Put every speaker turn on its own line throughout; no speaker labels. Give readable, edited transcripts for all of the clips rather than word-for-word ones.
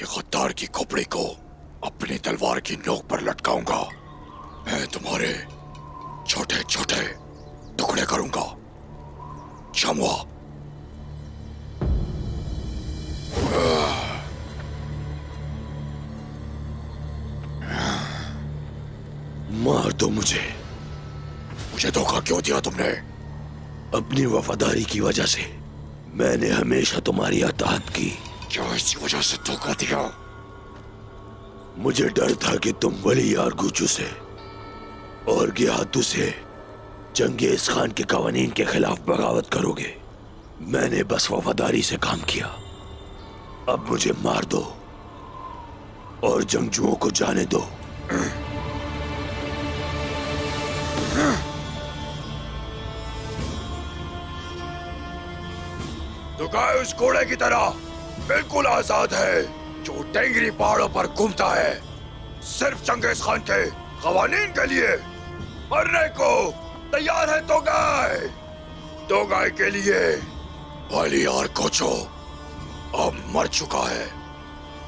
कि गद्दार की खोपड़ी को अपनी तलवार की नोक पर लटकाऊंगा। मैं तुम्हारे छोटे छोटे टुकड़े करूंगा। शामुआ,
मार दो मुझे।
मुझे धोखा क्यों दिया तुमने?
अपनी वफादारी की वजह से। मैंने हमेशा तुम्हारी अताअत की।
क्या इसी वजह से धोखा दिया?
मुझे डर था कि तुम वली यारगुचू से और गियातू से चंगेज खान के कवानीन के खिलाफ बगावत करोगे। मैंने बस वफादारी से काम किया। अब मुझे मार दो और जंगजुओं को जाने दो।
तो गाय उस घोड़े की तरह बिल्कुल आजाद है जो टेंगरी पहाड़ों पर घूमता है, सिर्फ चंगेज खान के कवानीन के लिए। मरने को तैयार है तो गाय के लिए। वाली यारगुचू अब मर चुका है।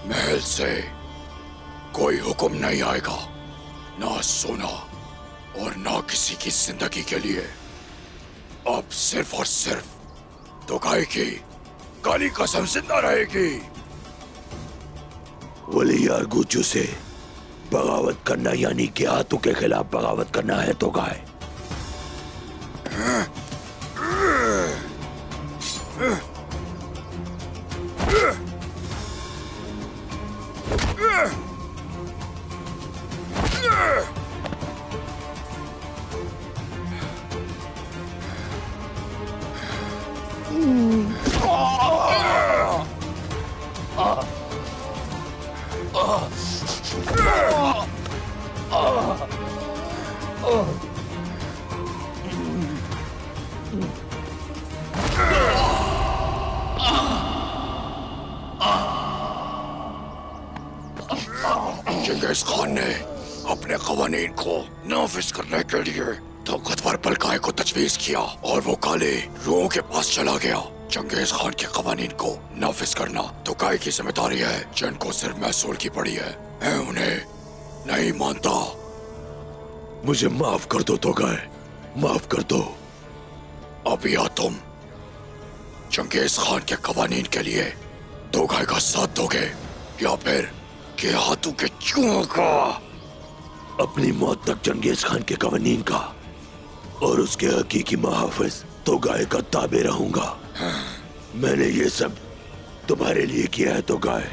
महल से कोई हुक्म नहीं आएगा, ना सोना और ना किसी की जिंदगी के लिए। अब सिर्फ और सिर्फ तो गाय की काली कसम जिंदा रहेगी।
वली यारगुचू से बगावत करना यानी कि हाथों के खिलाफ बगावत करना है तो गाय।
चंगेज खान ने अपने कवानीन को नाफिज करने के लिए ताकतवर बलकाए को तजवीज किया और वो काले रूहों के पास चला गया। चंगेज खान के कवानीन को नाफिज करना तो गाय की जिम्मेदारी है, जिनको सिर्फ महसूल की पड़ी है। मैं उन्हें नहीं मानता।
मुझे माफ कर दो तो गाय, माफ कर दो।
अब या तुम चंगेज खान के कवानीन के लिए तो गाय का साथ दोगे या फिर के हाथों के चूहों का?
अपनी मौत तक चंगेज खान के कवानीन का और उसके हकीकी मुहाफिज तो गाय का ताबे रहूंगा। मैंने ये सब तुम्हारे लिए किया है तो गाय।